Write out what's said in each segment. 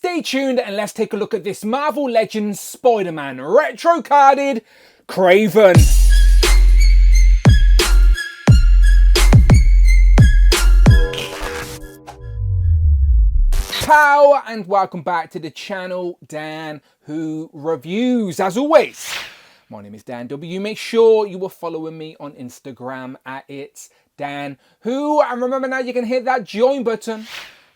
Stay tuned and let's take a look at this Marvel Legends Spider-Man retro carded Kraven. Ciao and welcome back to the channel, Dan Who Reviews. As always, my name is Dan W. Make sure you are following me on Instagram at It's Dan Who. And remember now you can hit that join button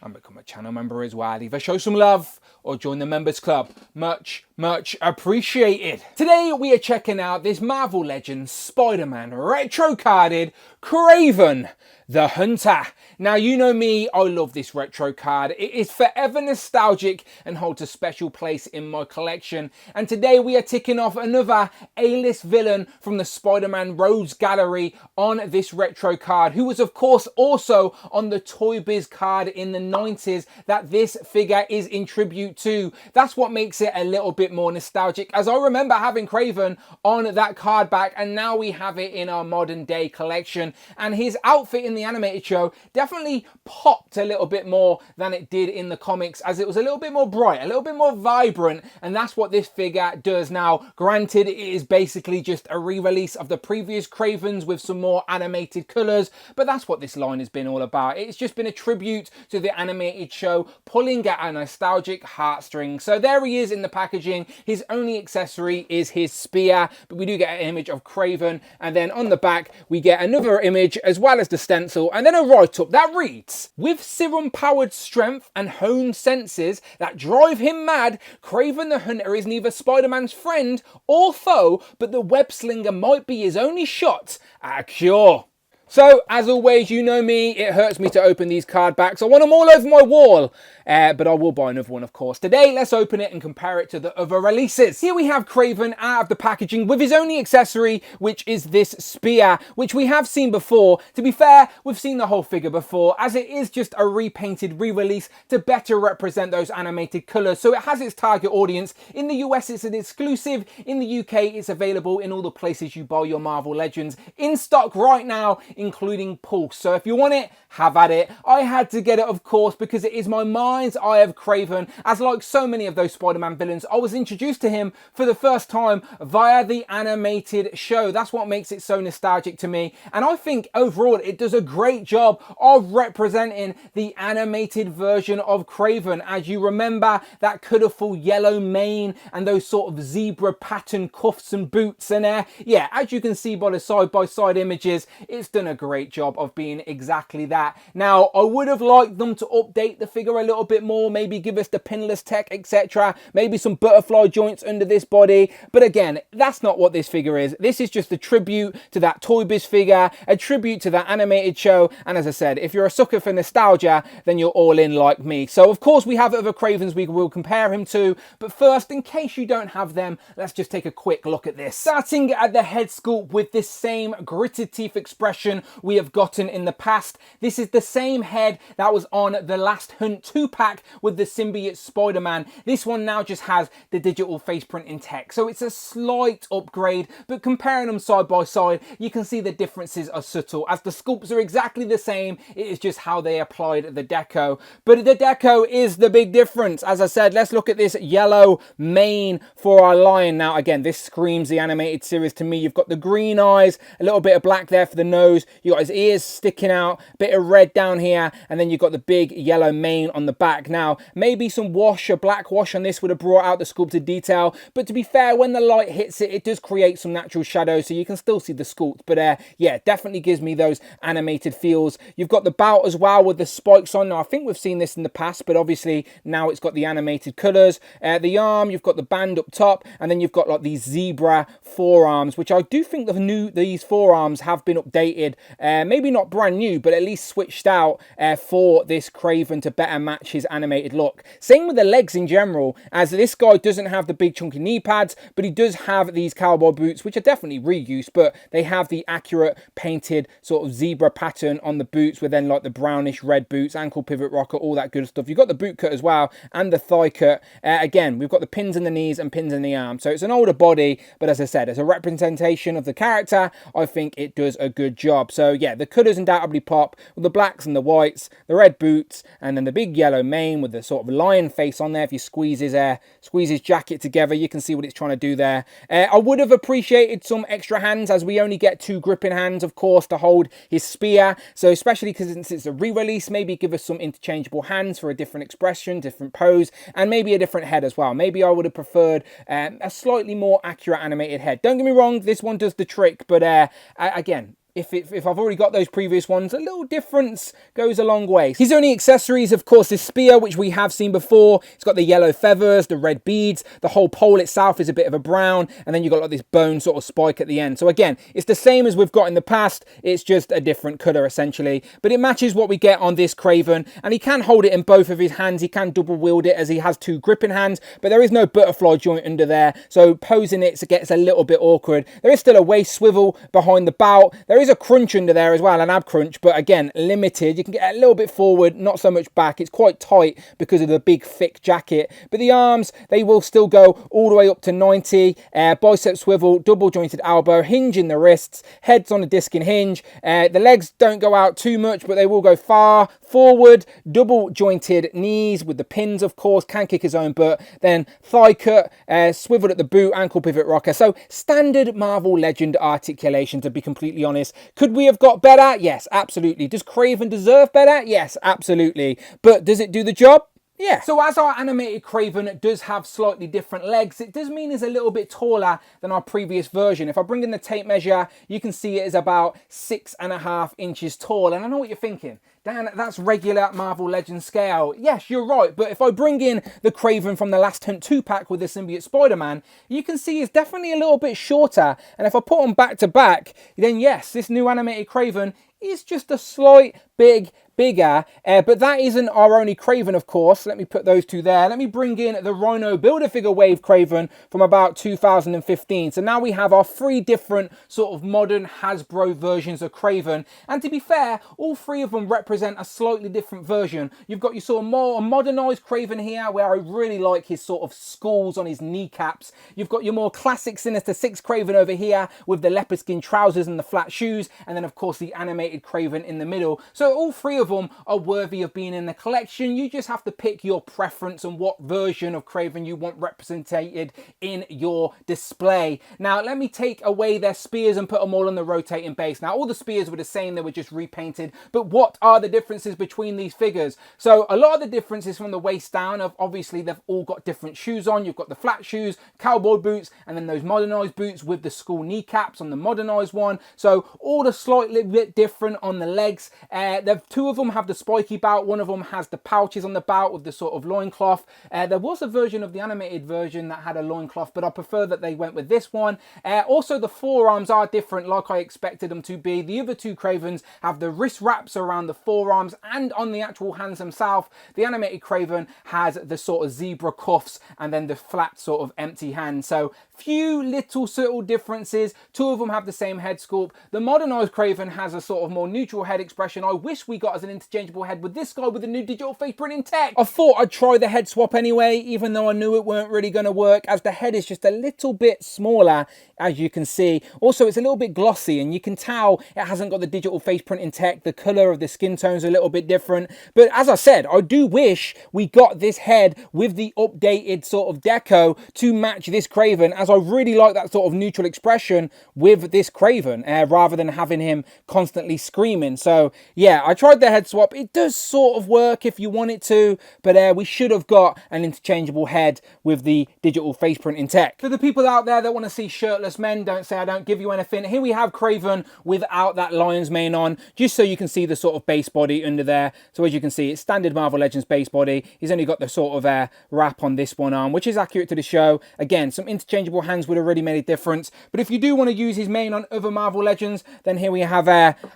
and become a channel member as well. Either show some love or join the members club. Much appreciated. Today we are checking out this Marvel Legends Spider-Man retro carded Kraven the Hunter. Now, you know me, I love this retro card. It is forever nostalgic and holds a special place in my collection. And today we are ticking off another A-list villain from the Spider-Man Rogues Gallery on this retro card, who was of course also on the Toy Biz card in the 90s that this figure is in tribute to. That's what makes it a little bit more nostalgic, as I remember having Kraven on that card back, and now we have it in our modern day collection. And his outfit in the animated show definitely popped a little bit more than it did in the comics, as it was a little bit more bright, a little bit more vibrant, and that's what this figure does now. Granted, it is basically just a re-release of the previous Kravens with some more animated colours, but that's what this line has been all about. It's just been a tribute to the animated show, pulling at a nostalgic heartstring. So there he is in the packaging. His only accessory is his spear, but we do get an image of Kraven, and then on the back we get another image as well as the stencil, and then a write-up that reads, "With serum-powered strength and honed senses that drive him mad, Kraven the Hunter is neither Spider-Man's friend or foe, but the web-slinger might be his only shot at a cure." So, as always, you know me, it hurts me to open these card backs. I want them all over my wall, but I will buy another one, of course. Today, let's open it and compare it to the other releases. Here we have Kraven out of the packaging with his only accessory, which is this spear, which we have seen before. To be fair, we've seen the whole figure before, as it is just a repainted re-release to better represent those animated colours. So it has its target audience. In the US, it's an exclusive. In the UK, it's available in all the places you buy your Marvel Legends. In stock right now, including Pulse. So if you want it, have at it. I had to get it, of course, because it is my mind's eye of Kraven, as like so many of those Spider-Man villains, I was introduced to him for the first time via the animated show. That's what makes it so nostalgic to me. And I think overall it does a great job of representing the animated version of Kraven. As you remember, that colourful yellow mane and those sort of zebra pattern cuffs and boots. And yeah, as you can see by the side-by-side images, it's done a great job of being exactly that. Now, I would have liked them to update the figure a little bit more, maybe give us the pinless tech, etc. Maybe some butterfly joints under this body. But again, that's not what this figure is. This is just a tribute to that Toy Biz figure, a tribute to that animated show. And as I said, if you're a sucker for nostalgia, then you're all in like me. So of course we have other Kravens we will compare him to. But first, in case you don't have them, let's just take a quick look at this. Starting at the head sculpt with this same gritted teeth expression we have gotten in the past. This is the same head that was on the Last Hunt 2-pack with the symbiote Spider-Man. This one now just has the digital face printing tech, so it's a slight upgrade, but comparing them side by side, you can see the differences are subtle, as the sculpts are exactly the same. It is just how they applied the deco, but the deco is the big difference. As I said, let's look at this yellow mane for our lion. Now again, this screams the animated series to me. You've got the green eyes, a little bit of black there for the nose, you got his ears sticking out, a bit of red down here, and then you've got the big yellow mane on the back. Now, maybe some wash, a black wash on this would have brought out the sculpted detail, but to be fair, when the light hits it, it does create some natural shadow, so you can still see the sculpt. But yeah, definitely gives me those animated feels. You've got the bout as well with the spikes on. Now, I think we've seen this in the past, but obviously now it's got the animated colours. The arm, you've got the band up top, and then you've got like these zebra forearms, which I do think these forearms have been updated. Maybe not brand new, but at least switched out for this Kraven to better match his animated look. Same with the legs in general, as this guy doesn't have the big chunky knee pads, but he does have these cowboy boots, which are definitely reused, but they have the accurate painted sort of zebra pattern on the boots, with then like the brownish red boots, ankle pivot rocker, all that good stuff. You've got the boot cut as well, and the thigh cut. Again, we've got the pins in the knees and pins in the arms, so it's an older body, but as I said, as a representation of the character, I think it does a good job. job. So yeah, the colours undoubtedly pop with the blacks and the whites, the red boots, and then the big yellow mane with the sort of lion face on there. If you squeeze his jacket together, you can see what it's trying to do there. I would have appreciated some extra hands, as we only get 2 gripping hands, of course, to hold his spear. So especially because since it's a re-release, maybe give us some interchangeable hands for a different expression, different pose, and maybe a different head as well. Maybe I would have preferred a slightly more accurate animated head. Don't get me wrong, this one does the trick, but again, if I've already got those previous ones, a little difference goes a long way. His only accessories, of course, is spear, which we have seen before. It's got the yellow feathers, the red beads, the whole pole itself is a bit of a brown, and then you've got like this bone sort of spike at the end. So again, it's the same as we've got in the past, it's just a different colour essentially, but it matches what we get on this Kraven, and he can hold it in both of his hands. He can double wield it as he has 2 gripping hands, but there is no butterfly joint under there, so posing it gets a little bit awkward. There is still a waist swivel behind the belt. There is a crunch under there as well, an ab crunch, but again, limited. You can get a little bit forward, not so much back. It's quite tight because of the big thick jacket, but the arms, they will still go all the way up to 90. Bicep swivel, double jointed elbow, hinge in the wrists, heads on a disc and hinge. The legs don't go out too much, but they will go far forward. Double jointed knees with the pins, of course, can kick his own butt. Then thigh cut, swiveled at the boot, ankle pivot rocker. So standard Marvel Legend articulation, to be completely honest. Could we have got better? Yes, absolutely. Does Kraven deserve better? Yes, absolutely. But does it do the job? Yeah. So as our animated Kraven does have slightly different legs, it does mean he's a little bit taller than our previous version. If I bring in the tape measure, you can see it is about 6.5 inches tall. And I know what you're thinking. Dan, that's regular Marvel Legends scale. Yes, you're right, but if I bring in the Kraven from the Last Hunt 2-pack with the symbiote Spider-Man, you can see it's definitely a little bit shorter. And if I put them back to back, then yes, this new animated Kraven is just a slight bigger, but that isn't our only Kraven, of course. Let me put those two there. Let me bring in the Rhino Build-A-Figure Wave Kraven from about 2015. So now we have our 3 different sort of modern Hasbro versions of Kraven. And to be fair, all 3 of them represent a slightly different version. You've got your sort of more modernized Kraven here, where I really like his sort of skulls on his kneecaps. You've got your more classic Sinister Six Kraven over here with the leopard skin trousers and the flat shoes. And then, of course, the animated Kraven in the middle. So all 3 of them are worthy of being in the collection. You just have to pick your preference and what version of Kraven you want represented in your display. Now, let me take away their spears and put them all on the rotating base. Now, all the spears were the same, they were just repainted, but what are the differences between these figures? So a lot of the differences from the waist down of, obviously, they've all got different shoes on. You've got the flat shoes, cowboy boots, and then those modernized boots with the skull kneecaps on the modernized one. So all the slightly bit different on the legs. The 2 of them have the spiky belt, one of them has the pouches on the belt with the sort of loincloth. There was a version of the animated version that had a loincloth, but I prefer that they went with this one. Also, the forearms are different, like I expected them to be. The other 2 Kravens have the wrist wraps around the forearms and on the actual hands themselves. The animated Kraven has the sort of zebra cuffs and then the flat sort of empty hand. So few little subtle differences. 2 of them have the same head sculpt. The modernized Kraven has a sort of more neutral head expression. I wish we got as an interchangeable head with this guy with the new digital face printing tech. I thought I'd try the head swap anyway, even though I knew it weren't really going to work, as the head is just a little bit smaller, as you can see. Also, it's a little bit glossy, and you can tell it hasn't got the digital face printing tech. The color of the skin tone's a little bit different. But as I said, I do wish we got this head with the updated sort of deco to match this Kraven, as I really like that sort of neutral expression with this Kraven, rather than having him constantly screaming. So yeah, I tried the head swap. It does sort of work if you want it to, but we should have got an interchangeable head with the digital face printing tech. For the people out there that want to see shirtless men, don't say I don't give you anything. Here we have Kraven without that lion's mane on, just so you can see the sort of base body under there. So as you can see, it's standard Marvel Legends base body. He's only got the sort of wrap on this one arm, which is accurate to the show. Again, some interchangeable hands would have really made a difference. But if you do want to use his mane on other Marvel Legends, then here we have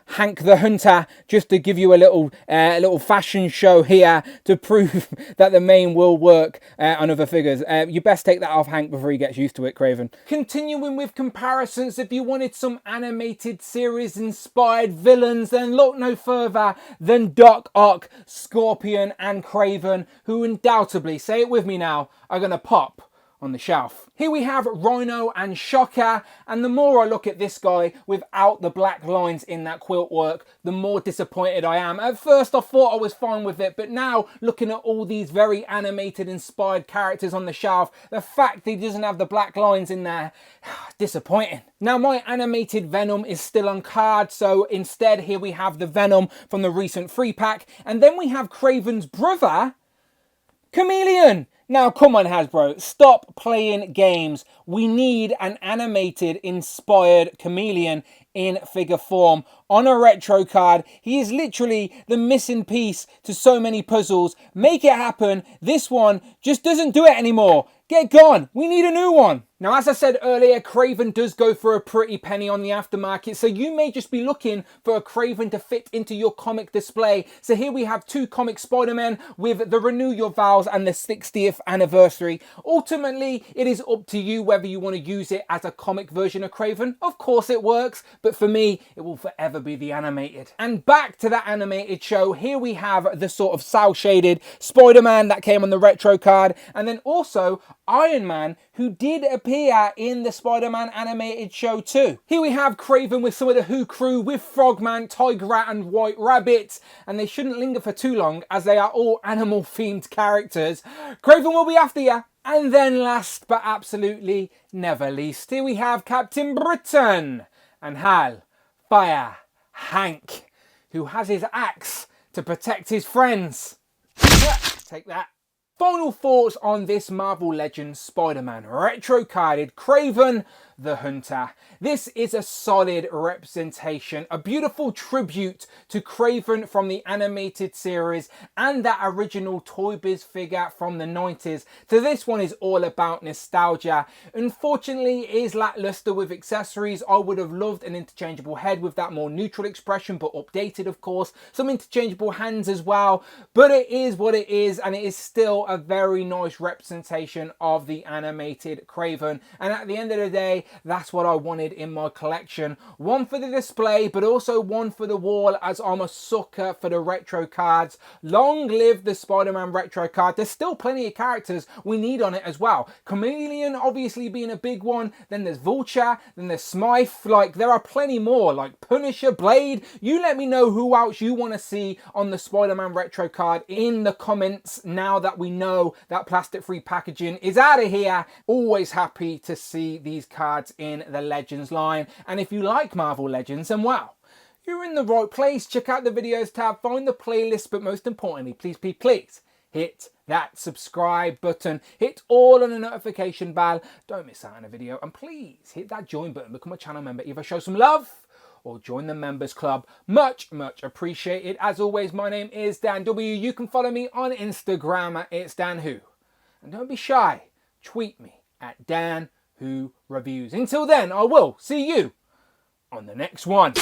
Hank the Hunter, just to give you a little fashion show here to prove that the mane will work on other figures. You best take that off Hank before he gets used to it, Kraven. Continuing with comparisons, if you wanted some animated series inspired villains, then look no further than Doc Ock, Scorpion and Kraven, who undoubtedly, say it with me now, are going to pop on the shelf. Here we have Rhino and Shocker, and the more I look at this guy without the black lines in that quilt work, the more disappointed I am. At first I thought I was fine with it, but now looking at all these very animated inspired characters on the shelf, the fact that he doesn't have the black lines in there, disappointing. Now my animated Venom is still on card, so instead here we have the Venom from the recent free pack, and then we have Kraven's brother, Chameleon. Now, come on, Hasbro, stop playing games. We need an animated, inspired Chameleon in figure form on a retro card. He is literally the missing piece to so many puzzles. Make it happen. This one just doesn't do it anymore. Get gone. We need a new one. Now, as I said earlier, Kraven does go for a pretty penny on the aftermarket, so you may just be looking for a Kraven to fit into your comic display. So here we have two comic Spider-Men with the Renew Your Vows and the 60th anniversary. Ultimately, it is up to you whether you want to use it as a comic version of Kraven. Of course it works, but for me, it will forever be the animated. And back to that animated show, here we have the sort of cel-shaded Spider-Man that came on the retro card, and then also Iron Man, who did appear in the Spider-Man animated show too. Here we have Kraven with some of the Who crew with Frogman, Tiger Rat and White Rabbit, and they shouldn't linger for too long as they are all animal themed characters. Kraven will be after you. And then last but absolutely never least, here we have Captain Britain and Hal Fire Hank, who has his axe to protect his friends. Take that. Final thoughts on this Marvel Legends Spider-Man retro carded Kraven the Hunter. This is a solid representation, a beautiful tribute to Kraven from the animated series and that original Toy Biz figure from the 90s. So this one is all about nostalgia. Unfortunately, it is lackluster with accessories. I would have loved an interchangeable head with that more neutral expression, but updated of course. Some interchangeable hands as well, but it is what it is, and it is still a very nice representation of the animated Kraven. And at the end of the day, that's what I wanted in my collection. One for the display, but also one for the wall, as I'm a sucker for the retro cards. Long live the Spider-Man retro card. There's still plenty of characters we need on it as well. Chameleon obviously being a big one. Then there's Vulture. Then there's Smythe. Like, there are plenty more, like Punisher, Blade. You let me know who else you want to see on the Spider-Man retro card in the comments now that we know that plastic-free packaging is out of here. Always happy to see these cards in the Legends line. And if you like Marvel Legends, then wow, you're in the right place. Check out the videos tab, find the playlist, but most importantly, please hit that subscribe button, hit all on the notification bell, don't miss out on a video, and please hit that join button, become a channel member, either show some love or join the members club. Much appreciated. As always, my name is Dan W. You can follow me on Instagram at It's Dan Who, and don't be shy, tweet me at Dan Who Reviews. Until then, I will see you on the next one.